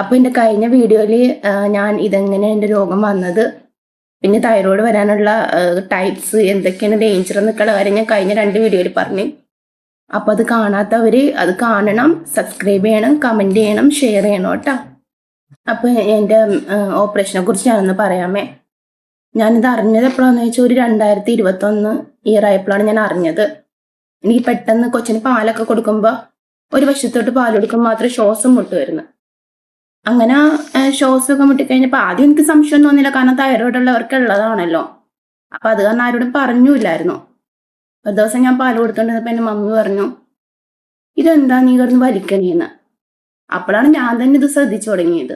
അപ്പോൾ എൻ്റെ കഴിഞ്ഞ വീഡിയോയിൽ ഞാൻ ഇതെങ്ങനെ എൻ്റെ രോഗം വന്നത്, പിന്നെ തൈറോയ്ഡ് വരാനുള്ള ടൈപ്സ് എന്തൊക്കെയാണ് ഡേഞ്ചർ എന്നൊക്കെയുള്ള കാര്യം ഞാൻ കഴിഞ്ഞ 2 വീഡിയോയിൽ പറഞ്ഞു. അപ്പോൾ അത് കാണാത്തവർ അത് കാണണം, സബ്സ്ക്രൈബ് ചെയ്യണം, കമൻറ്റ് ചെയ്യണം, ഷെയർ ചെയ്യണം കേട്ടോ. അപ്പോൾ എൻ്റെ ഓപ്പറേഷനെ കുറിച്ച് ഞാനൊന്ന് പറയാമേ. ഞാനിത് അറിഞ്ഞത് എപ്പോഴാണെന്ന് വെച്ചാൽ ഒരു 2021 ഇയർ ആയപ്പോഴാണ് ഞാൻ അറിഞ്ഞത്. എനിക്ക് പെട്ടെന്ന് കൊച്ചിന് പാലൊക്കെ കൊടുക്കുമ്പോൾ ഒരു വശത്തോട്ട് പാൽ കൊടുക്കുമ്പോൾ മാത്രമേ ശ്വാസം മുട്ടുമായിരുന്നു. അങ്ങനെ ശ്വാസമൊക്കെ മുട്ടിക്കഴിഞ്ഞപ്പോൾ ആദ്യം എനിക്ക് സംശയം തോന്നില്ല, കാരണം തൈറോയ്ഡ് ഉള്ളവർക്ക് ഉള്ളതാണല്ലോ. അപ്പം അത് കാരണം ആരോടും പറഞ്ഞില്ലായിരുന്നു. ഒരു ദിവസം ഞാൻ പാൽ കൊടുത്തോണ്ടിരുന്നപ്പോൾ എൻ്റെ മമ്മി പറഞ്ഞു, ഇതെന്താ നീ കിടന്ന് വലിക്കണേന്ന്. അപ്പോഴാണ് ഞാൻ തന്നെ ഇത് ശ്രദ്ധിച്ചു തുടങ്ങിയത്.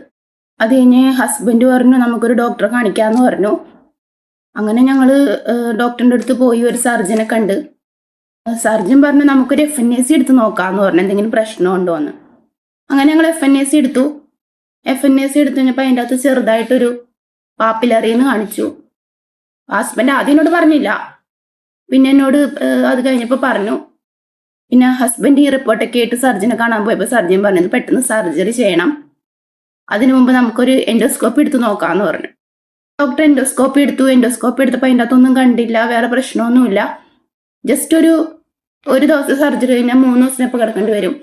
അത് കഴിഞ്ഞ് ഹസ്ബൻഡ് പറഞ്ഞു നമുക്കൊരു ഡോക്ടറെ കാണിക്കാമെന്ന് പറഞ്ഞു. അങ്ങനെ ഞങ്ങൾ ഡോക്ടറിൻ്റെ അടുത്ത് പോയി ഒരു സർജനെ കണ്ട്. സർജൻ പറഞ്ഞു നമുക്കൊരു FNAC എടുത്ത് നോക്കാമെന്ന് പറഞ്ഞു, എന്തെങ്കിലും പ്രശ്നമുണ്ടോ എന്ന്. അങ്ങനെ ഞങ്ങൾ FNAC എടുത്തു. FNAC എടുത്തു കഴിഞ്ഞപ്പോൾ അതിൻ്റെ അകത്ത് ചെറുതായിട്ടൊരു പാപ്പിലറിയെന്ന് കാണിച്ചു. ഹസ്ബൻഡ് ആദ്യം എന്നോട് പറഞ്ഞില്ല, പിന്നെ എന്നോട് അത് കഴിഞ്ഞപ്പോൾ പറഞ്ഞു. പിന്നെ ഹസ്ബൻഡ് ഈ റിപ്പോർട്ടൊക്കെ ആയിട്ട് സർജനെ കാണാൻ പോയപ്പോൾ സർജൻ പറഞ്ഞത് പെട്ടെന്ന് സർജറി ചെയ്യണം, അതിനു മുമ്പ് നമുക്കൊരു എൻഡോസ്കോപ്പി എടുത്ത് നോക്കാമെന്ന് പറഞ്ഞു. ഡോക്ടർ എൻഡോസ്കോപ്പി എടുത്തപ്പോൾ അതിൻ്റെ അകത്തൊന്നും കണ്ടില്ല, വേറെ പ്രശ്നമൊന്നുമില്ല. ജസ്റ്റ് ഒരു ദിവസം സർജറി കഴിഞ്ഞാൽ 3 ദിവസത്തിനപ്പോൾ കിടക്കേണ്ടി വരും,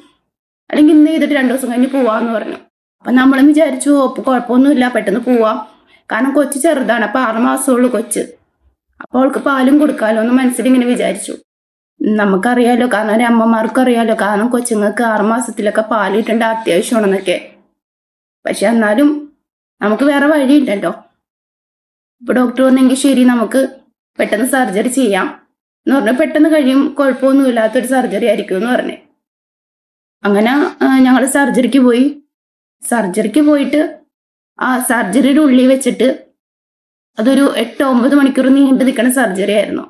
അല്ലെങ്കിൽ ഇന്ന് ചെയ്തിട്ട് 2 ദിവസം കഴിഞ്ഞ് പോവാമെന്ന് പറഞ്ഞു. അപ്പം നമ്മളും വിചാരിച്ചു കുഴപ്പമൊന്നുമില്ല, പെട്ടെന്ന് പോവാം, കാരണം കൊച്ച് ചെറുതാണ്, അപ്പോൾ 6 മാസമുള്ളൂ കൊച്ച്, അപ്പോൾ അവൾക്ക് പാലും കൊടുക്കാമല്ലോ എന്ന് മനസ്സിലിങ്ങനെ വിചാരിച്ചു. നമുക്കറിയാലോ, കാരണം ഒരു അമ്മമാർക്കും അറിയാലോ, കാരണം കൊച്ചുങ്ങൾക്ക് 6 മാസത്തിലൊക്കെ പാൽ കിട്ടേണ്ട അത്യാവശ്യമാണെന്നൊക്കെ. പക്ഷെ എന്നാലും നമുക്ക് വേറെ വഴിയില്ലല്ലോ. ഇപ്പോൾ ഡോക്ടർ പറഞ്ഞെങ്കിൽ ശരി നമുക്ക് പെട്ടെന്ന് സർജറി ചെയ്യാം എന്ന് പറഞ്ഞു. പെട്ടെന്ന് കഴിയും, കുഴപ്പമൊന്നുമില്ലാത്തൊരു സർജറി ആയിരിക്കും എന്ന് പറഞ്ഞു. അങ്ങനെ ഞങ്ങൾ സർജറിക്ക് പോയിട്ട് ആ സർജറിയുടെ ഉള്ളിൽ വെച്ചിട്ട് അതൊരു 8-9 മണിക്കൂർ നീണ്ടു നിൽക്കുന്ന സർജറി ആയിരുന്നു.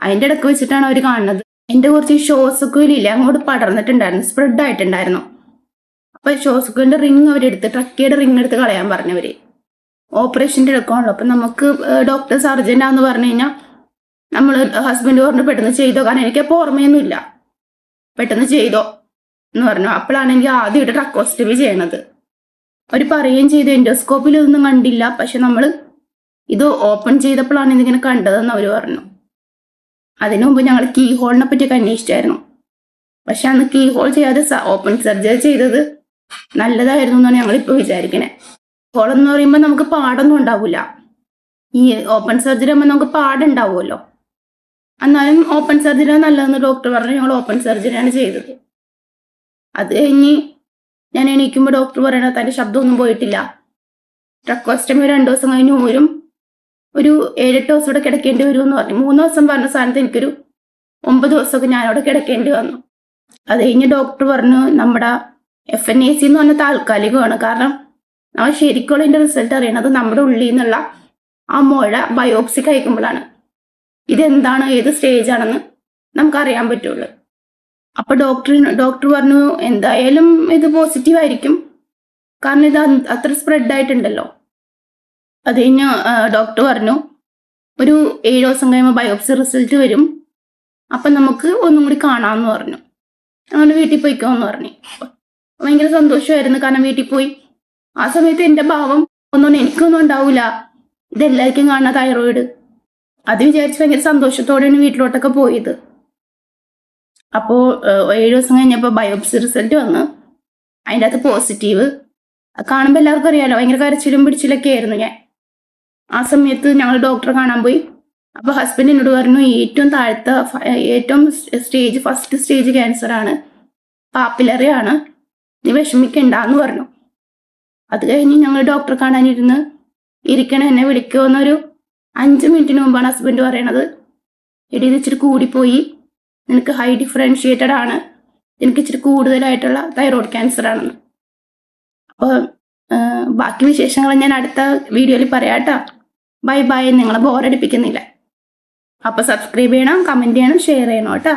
അതിൻ്റെ ഇടയ്ക്ക് വെച്ചിട്ടാണ് അവർ കാണുന്നത് എൻ്റെ കുറച്ച് ശ്വാസക്കോലില്ല അങ്ങോട്ട് പടർന്നിട്ടുണ്ടായിരുന്നു, സ്പ്രെഡ് ആയിട്ടുണ്ടായിരുന്നു. അപ്പോൾ ശ്വാസക്കോലിൻ്റെ റിങ് അവരെടുത്ത്, ട്രക്കിയുടെ റിങ് എടുത്ത് കളയാൻ പറഞ്ഞവർ. ഓപ്പറേഷൻ്റെ എടുക്കാണല്ലോ. അപ്പം നമുക്ക് ഡോക്ടർ സർജനാന്ന് പറഞ്ഞു കഴിഞ്ഞാൽ നമ്മൾ ഹസ്ബൻഡ് പറഞ്ഞു പെട്ടെന്ന് ചെയ്തോ, കാരണം എനിക്കപ്പോൾ ഓർമ്മയൊന്നുമില്ല. പെട്ടെന്ന് ചെയ്തോ എന്ന് പറഞ്ഞു. അപ്പോഴാണ് എനിക്ക് ആദ്യമായിട്ട് ട്രക്കോസ്റ്റമി ചെയ്യണത്. അവർ പറയുകയും ചെയ്തു എൻഡോസ്കോപ്പിൽ ഇതൊന്നും കണ്ടില്ല, പക്ഷെ നമ്മൾ ഇത് ഓപ്പൺ ചെയ്തപ്പോഴാണ് ഇതിങ്ങനെ കണ്ടതെന്ന് അവർ പറഞ്ഞു. അതിനു മുമ്പ് ഞങ്ങൾ കീ ഹോളിനെ പറ്റിയൊക്കെ അന്വേഷിച്ചായിരുന്നു. പക്ഷെ അന്ന് കീ ഹോൾ ചെയ്യാതെ ഓപ്പൺ സർജറി ചെയ്തത് നല്ലതായിരുന്നു എന്നാണ് ഞങ്ങളിപ്പോൾ വിചാരിക്കണേ. ഹോൾ എന്ന് പറയുമ്പോൾ നമുക്ക് പാടൊന്നും ഉണ്ടാവില്ല, ഈ ഓപ്പൺ സർജറി ആകുമ്പോൾ നമുക്ക് പാടുണ്ടാവുമല്ലോ. എന്നാലും ഓപ്പൺ സർജറിയാണ് നല്ലതെന്ന് ഡോക്ടർ പറഞ്ഞു. ഞങ്ങൾ ഓപ്പൺ സർജറിയാണ് ചെയ്തത്. അത് കഴിഞ്ഞ് ഞാൻ എണീക്കുമ്പോൾ ഡോക്ടർ പറയണ തൻ്റെ ശബ്ദമൊന്നും പോയിട്ടില്ല, ട്രക്കോസ്റ്റമി 2 ദിവസം കഴിഞ്ഞ് ഊരും, ഒരു 7-8 ദിവസം ഇവിടെ കിടക്കേണ്ടി വരുമെന്ന് പറഞ്ഞു. 3 ദിവസം പറഞ്ഞ സ്ഥാനത്ത് എനിക്കൊരു 9 ദിവസമൊക്കെ ഞാനവിടെ കിടക്കേണ്ടി വന്നു. അത് കഴിഞ്ഞ് ഡോക്ടർ പറഞ്ഞു നമ്മുടെ FNAC എന്ന് പറഞ്ഞാൽ താൽക്കാലികമാണ്, കാരണം നമ്മൾ ശരിക്കുള്ള ഇതിൻ്റെ റിസൾട്ട് അറിയണത് നമ്മുടെ ഉള്ളിൽ നിന്നുള്ള ആ മുഴ ബയോപ്സി കഴിക്കുമ്പോഴാണ്. ഇതെന്താണ്, ഏത് സ്റ്റേജാണെന്ന് നമുക്കറിയാൻ പറ്റുള്ളൂ. അപ്പോൾ ഡോക്ടർ പറഞ്ഞു എന്തായാലും ഇത് പോസിറ്റീവ് ആയിരിക്കും, കാരണം ഇത് അത്ര സ്പ്രെഡ് ആയിട്ടുണ്ടല്ലോ. അത് കഴിഞ്ഞ് ഡോക്ടർ പറഞ്ഞു ഒരു 7 ദിവസം കഴിയുമ്പോൾ ബയോപ്സി റിസൾട്ട് വരും, അപ്പം നമുക്ക് ഒന്നും കൂടി കാണാമെന്ന് പറഞ്ഞു. അങ്ങനെ വീട്ടിൽ പോയിക്കോന്ന് പറഞ്ഞു. ഭയങ്കര സന്തോഷമായിരുന്നു, കാരണം വീട്ടിൽ പോയി ആ സമയത്ത് എൻ്റെ ഭാവം ഒന്നും എനിക്കൊന്നും ഉണ്ടാവില്ല, ഇതെല്ലാവർക്കും കാണുന്ന തൈറോയിഡ്. അത് വിചാരിച്ച് ഭയങ്കര സന്തോഷത്തോടെയാണ് വീട്ടിലോട്ടൊക്കെ പോയത്. അപ്പോൾ 7 ദിവസം കഴിഞ്ഞപ്പോൾ ബയോപ്സി റിസൾട്ട് വന്ന് അതിൻ്റെ അകത്ത് പോസിറ്റീവ്. കാണുമ്പോൾ എല്ലാവർക്കും അറിയാമല്ലോ, ഭയങ്കര കരച്ചിലും പിടിച്ചിലൊക്കെ ആയിരുന്നു ഞാൻ. ആ സമയത്ത് ഞങ്ങൾ ഡോക്ടറെ കാണാൻ പോയി. അപ്പോൾ ഹസ്ബൻഡ് എന്നോട് പറഞ്ഞു ഏറ്റവും ഫസ്റ്റ് സ്റ്റേജ് ക്യാൻസറാണ്, പാപ്പിലറി ആണ്, നീ വിഷമിക്കണ്ടെന്ന് പറഞ്ഞു. അത് കഴിഞ്ഞ് ഞങ്ങൾ ഡോക്ടറെ കാണാനിരുന്ന് ഇരിക്കണം, എന്നെ വിളിക്കുമെന്നൊരു 5 മിനിറ്റിന് മുമ്പാണ് ഹസ്ബൻഡ് പറയണത്, എടി ഇത് ഇച്ചിരി കൂടിപ്പോയി, നിനക്ക് ഹൈ ഡിഫറൻഷിയേറ്റഡ് ആണ്, എനിക്ക് ഇച്ചിരി കൂടുതലായിട്ടുള്ള തൈറോയ്ഡ് ക്യാൻസർ ആണെന്ന്. അപ്പോൾ ബാക്കി വിശേഷങ്ങൾ ഞാൻ അടുത്ത വീഡിയോയിൽ പറയാം കേട്ടോ. ബൈ ബൈ, നിങ്ങളെ ബോറടിപ്പിക്കുന്നില്ല. അപ്പോൾ സബ്സ്ക്രൈബ് ചെയ്യണം, കമൻറ്റ് ചെയ്യണം, ഷെയർ ചെയ്യണം കേട്ടോ.